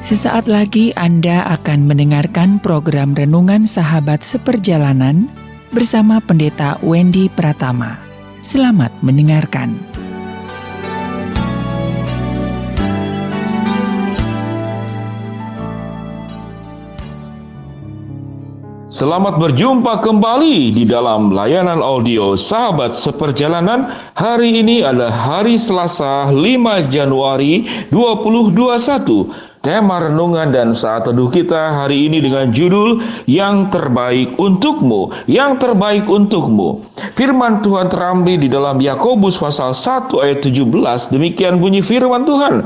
Sesaat lagi Anda akan mendengarkan program Renungan Sahabat Seperjalanan bersama Pendeta Wendy Pratama. Selamat mendengarkan. Selamat berjumpa kembali di dalam layanan audio Sahabat Seperjalanan. Hari ini adalah hari Selasa 5 Januari 2021. Tema renungan dan saat teduh kita hari ini dengan judul Yang Terbaik Untukmu, Yang Terbaik Untukmu. Firman Tuhan terambil di dalam Yakobus pasal 1 ayat 17. Demikian bunyi firman Tuhan.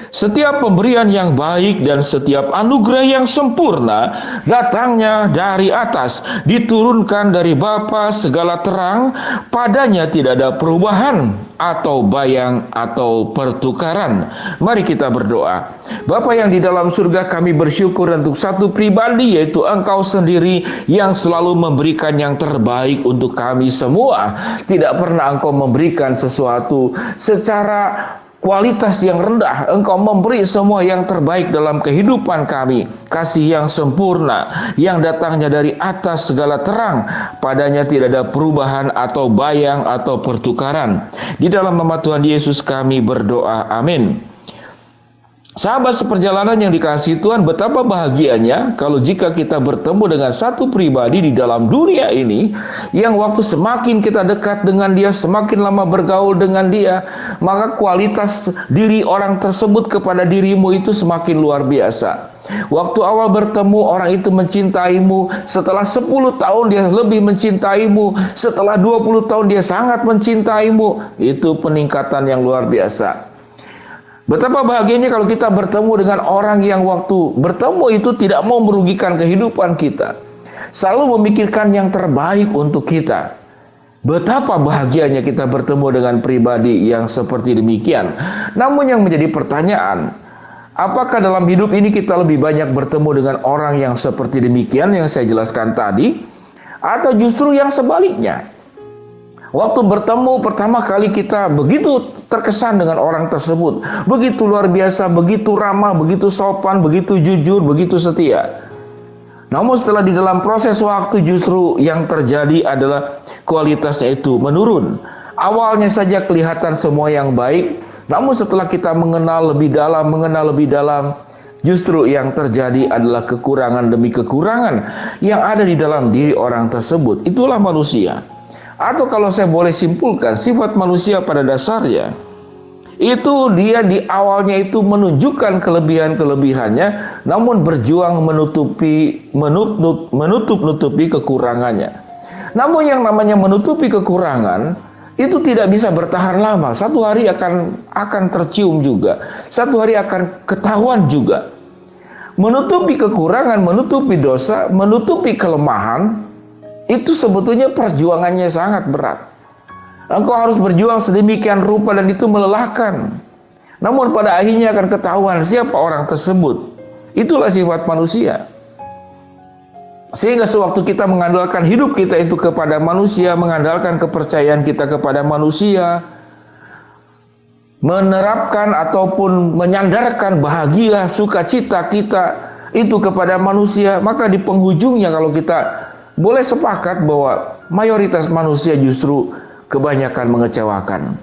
Setiap pemberian yang baik dan setiap anugerah yang sempurna datangnya dari atas, diturunkan dari Bapa segala terang, padanya tidak ada perubahan atau bayang atau pertukaran. Mari kita berdoa. Bapa yang di dalam surga, kami bersyukur untuk satu pribadi, yaitu Engkau sendiri yang selalu memberikan yang terbaik untuk kami semua. Tidak pernah Engkau memberikan sesuatu secara kualitas yang rendah. Engkau memberi semua yang terbaik dalam kehidupan kami. Kasih yang sempurna, yang datangnya dari atas segala terang, padanya tidak ada perubahan atau bayang atau pertukaran. Di dalam nama Tuhan Yesus kami berdoa, amin. Sahabat seperjalanan yang dikasihi Tuhan, betapa bahagianya kalau jika kita bertemu dengan satu pribadi di dalam dunia ini, yang waktu semakin kita dekat dengan dia, semakin lama bergaul dengan dia, maka kualitas diri orang tersebut kepada dirimu itu semakin luar biasa. Waktu awal bertemu, orang itu mencintaimu. Setelah 10 tahun dia lebih mencintaimu. Setelah 20 tahun dia sangat mencintaimu. Itu peningkatan yang luar biasa. Betapa bahagianya kalau kita bertemu dengan orang yang waktu bertemu itu tidak mau merugikan kehidupan kita, selalu memikirkan yang terbaik untuk kita. Betapa bahagianya kita bertemu dengan pribadi yang seperti demikian. Namun yang menjadi pertanyaan, apakah dalam hidup ini kita lebih banyak bertemu dengan orang yang seperti demikian yang saya jelaskan tadi, atau justru yang sebaliknya? Waktu bertemu pertama kali kita begitu terkesan dengan orang tersebut, begitu luar biasa, begitu ramah, begitu sopan, begitu jujur, begitu setia. Namun setelah di dalam proses waktu justru yang terjadi adalah kualitasnya itu menurun. Awalnya saja kelihatan semua yang baik, namun setelah kita mengenal lebih dalam, justru yang terjadi adalah kekurangan demi kekurangan yang ada di dalam diri orang tersebut. Itulah manusia. Atau kalau saya boleh simpulkan, sifat manusia pada dasarnya itu dia di awalnya itu menunjukkan kelebihan-kelebihannya, namun berjuang menutup-nutupi kekurangannya. Namun yang namanya menutupi kekurangan itu tidak bisa bertahan lama. Satu hari akan tercium juga. Satu hari akan ketahuan juga. Menutupi kekurangan, menutupi dosa, menutupi kelemahan, itu sebetulnya perjuangannya sangat berat. Engkau harus berjuang sedemikian rupa dan itu melelahkan. Namun pada akhirnya akan ketahuan siapa orang tersebut. Itulah sifat manusia. Sehingga sewaktu kita mengandalkan hidup kita itu kepada manusia, mengandalkan kepercayaan kita kepada manusia, menerapkan ataupun menyandarkan bahagia, sukacita kita itu kepada manusia, maka di penghujungnya kalau kita boleh sepakat bahwa mayoritas manusia justru kebanyakan mengecewakan.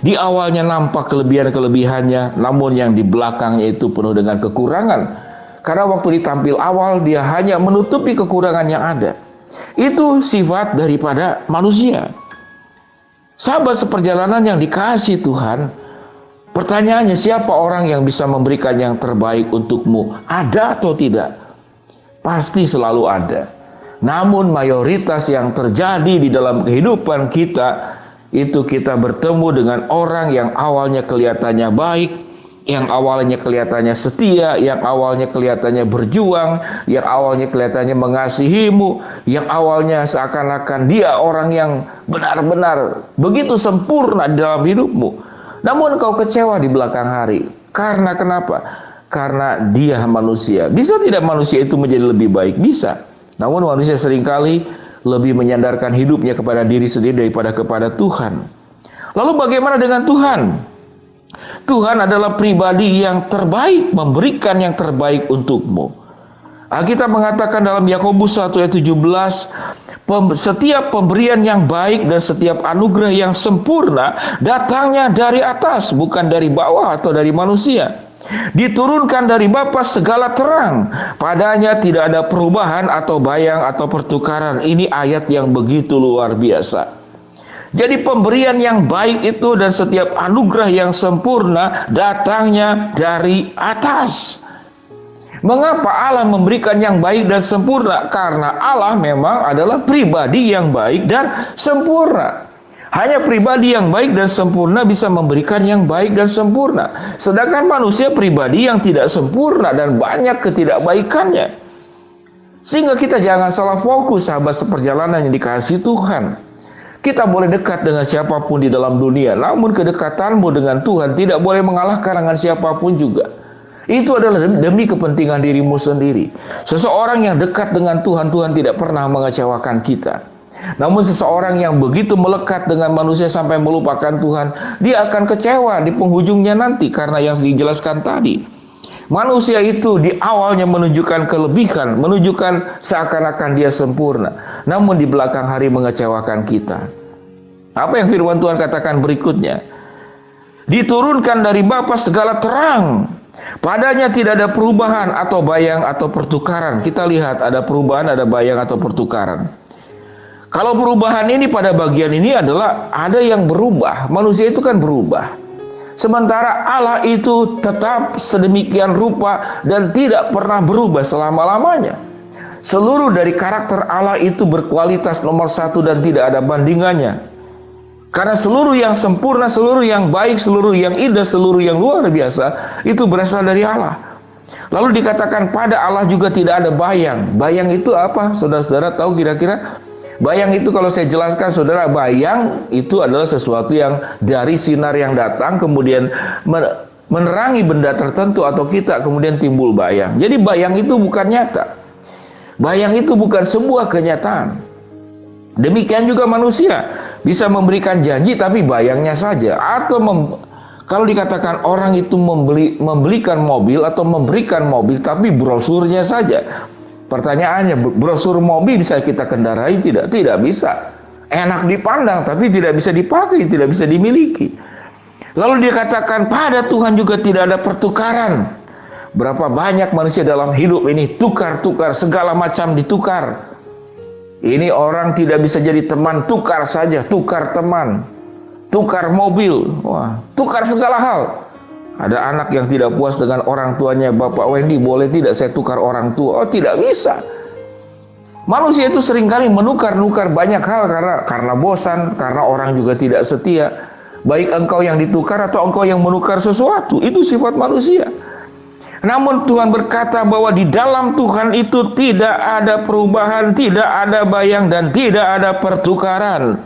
Di awalnya nampak kelebihan-kelebihannya, namun yang di belakangnya itu penuh dengan kekurangan. Karena waktu ditampil awal dia hanya menutupi kekurangan yang ada. Itu sifat daripada manusia. Sahabat seperjalanan yang dikasihi Tuhan, pertanyaannya siapa orang yang bisa memberikan yang terbaik untukmu? Ada atau tidak? Pasti selalu ada. Namun mayoritas yang terjadi di dalam kehidupan kita, itu kita bertemu dengan orang yang awalnya kelihatannya baik, yang awalnya kelihatannya setia, yang awalnya kelihatannya berjuang, yang awalnya kelihatannya mengasihimu, yang awalnya seakan-akan dia orang yang benar-benar begitu sempurna di dalam hidupmu. Namun kau kecewa di belakang hari. Karena kenapa? Karena dia manusia. Bisa tidak manusia itu menjadi lebih baik? Bisa. Namun manusia seringkali lebih menyandarkan hidupnya kepada diri sendiri daripada kepada Tuhan. Lalu bagaimana dengan Tuhan? Tuhan adalah pribadi yang terbaik, memberikan yang terbaik untukmu. Alkitab mengatakan dalam Yakobus 1 ayat 17, setiap pemberian yang baik dan setiap anugerah yang sempurna datangnya dari atas, bukan dari bawah atau dari manusia. Diturunkan dari Bapa segala terang, padanya tidak ada perubahan atau bayang atau pertukaran. Ini ayat yang begitu luar biasa. Jadi pemberian yang baik itu dan setiap anugerah yang sempurna datangnya dari atas. Mengapa Allah memberikan yang baik dan sempurna? Karena Allah memang adalah pribadi yang baik dan sempurna. Hanya pribadi yang baik dan sempurna bisa memberikan yang baik dan sempurna. Sedangkan manusia pribadi yang tidak sempurna dan banyak ketidakbaikannya. Sehingga kita jangan salah fokus, sahabat seperjalanan yang dikasihi Tuhan. Kita boleh dekat dengan siapapun di dalam dunia, namun kedekatanmu dengan Tuhan tidak boleh mengalahkan dengan siapapun juga. Itu adalah demi kepentingan dirimu sendiri. Seseorang yang dekat dengan Tuhan, Tuhan tidak pernah mengecewakan kita. Namun seseorang yang begitu melekat dengan manusia sampai melupakan Tuhan, dia akan kecewa di penghujungnya nanti karena yang dijelaskan tadi. Manusia itu di awalnya menunjukkan kelebihan, menunjukkan seakan-akan dia sempurna, namun di belakang hari mengecewakan kita. Apa yang firman Tuhan katakan berikutnya? Diturunkan dari Bapa segala terang, padanya tidak ada perubahan atau bayang atau pertukaran. Kita lihat ada perubahan, ada bayang atau pertukaran. Kalau perubahan ini pada bagian ini adalah ada yang berubah. Manusia itu kan berubah. Sementara Allah itu tetap sedemikian rupa dan tidak pernah berubah selama-lamanya. Seluruh dari karakter Allah itu berkualitas nomor satu dan tidak ada bandingannya. Karena seluruh yang sempurna, seluruh yang baik, seluruh yang indah, seluruh yang luar biasa itu berasal dari Allah. Lalu dikatakan pada Allah juga tidak ada bayang. Bayang itu apa? Saudara-saudara tahu kira-kira? Bayang itu kalau saya jelaskan saudara, bayang itu adalah sesuatu yang dari sinar yang datang kemudian menerangi benda tertentu atau kita kemudian timbul bayang. Jadi bayang itu bukan nyata. Bayang itu bukan sebuah kenyataan. Demikian juga manusia bisa memberikan janji tapi bayangnya saja. Atau kalau dikatakan orang itu membelikan mobil atau memberikan mobil tapi brosurnya saja. Pertanyaannya, brosur mobil bisa kita kendarai tidak? Tidak bisa. Enak dipandang tapi tidak bisa dipakai, tidak bisa dimiliki. Lalu dikatakan pada Tuhan juga tidak ada pertukaran. Berapa banyak manusia dalam hidup ini tukar-tukar, segala macam ditukar. Ini orang tidak bisa jadi teman, tukar saja, tukar teman, tukar mobil, wah, tukar segala hal. Ada anak yang tidak puas dengan orang tuanya, Bapak Wendy boleh tidak saya tukar orang tua? Oh tidak bisa. Manusia itu seringkali menukar-nukar banyak hal karena bosan, karena orang juga tidak setia. Baik engkau yang ditukar atau engkau yang menukar sesuatu, itu sifat manusia. Namun Tuhan berkata bahwa di dalam Tuhan itu tidak ada perubahan, tidak ada bayang dan tidak ada pertukaran.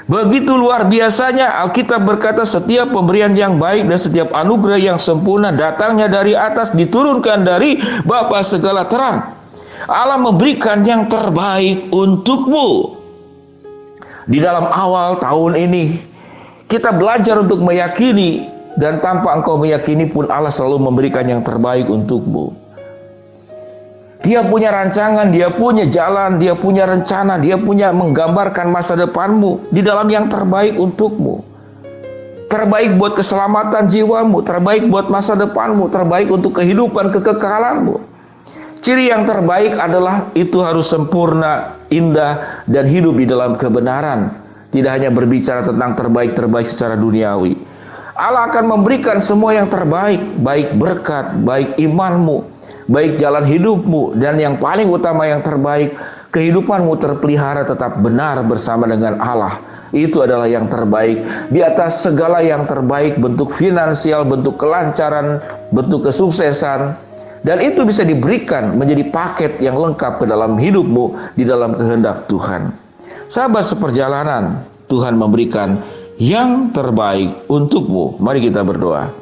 Begitu luar biasanya Alkitab berkata setiap pemberian yang baik dan setiap anugerah yang sempurna datangnya dari atas, diturunkan dari Bapa segala terang. Allah memberikan yang terbaik untukmu. Di dalam awal tahun ini kita belajar untuk meyakini, dan tanpa engkau meyakini pun Allah selalu memberikan yang terbaik untukmu. Dia punya rancangan, dia punya jalan, dia punya rencana, dia punya menggambarkan masa depanmu di dalam yang terbaik untukmu. Terbaik buat keselamatan jiwamu, terbaik buat masa depanmu, terbaik untuk kehidupan kekekalanmu. Ciri yang terbaik adalah itu harus sempurna, indah, dan hidup di dalam kebenaran. Tidak hanya berbicara tentang terbaik-terbaik secara duniawi. Allah akan memberikan semua yang terbaik, baik berkat, baik imanmu, baik jalan hidupmu, dan yang paling utama yang terbaik, kehidupanmu terpelihara tetap benar bersama dengan Allah. Itu adalah yang terbaik. Di atas segala yang terbaik, bentuk finansial, bentuk kelancaran, bentuk kesuksesan. Dan itu bisa diberikan menjadi paket yang lengkap ke dalam hidupmu, di dalam kehendak Tuhan. Sahabat seperjalanan, Tuhan memberikan yang terbaik untukmu. Mari kita berdoa.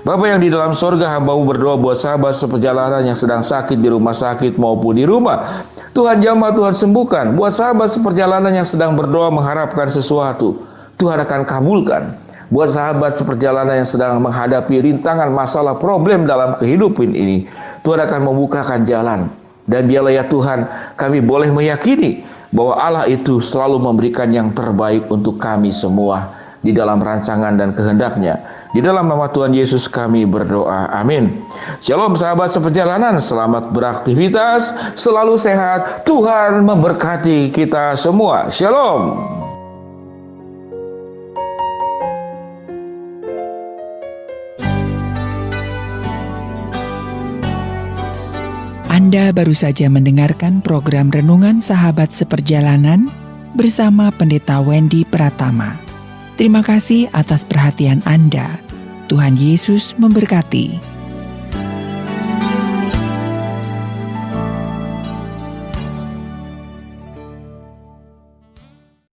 Bapa yang di dalam sorga, hamba-Mu berdoa buat sahabat seperjalanan yang sedang sakit di rumah sakit maupun di rumah. Tuhan jamah, Tuhan sembuhkan. Buat sahabat seperjalanan yang sedang berdoa mengharapkan sesuatu, Tuhan akan kabulkan. Buat sahabat seperjalanan yang sedang menghadapi rintangan, masalah, problem dalam kehidupan ini, Tuhan akan membukakan jalan. Dan biarlah ya Tuhan, kami boleh meyakini bahwa Allah itu selalu memberikan yang terbaik untuk kami semua di dalam rancangan dan kehendak-Nya. Di dalam nama Tuhan Yesus kami berdoa. Amin. Shalom sahabat seperjalanan, selamat beraktivitas, selalu sehat. Tuhan memberkati kita semua. Shalom. Anda baru saja mendengarkan program Renungan Sahabat Seperjalanan bersama Pendeta Wendy Pratama. Terima kasih atas perhatian Anda. Tuhan Yesus memberkati.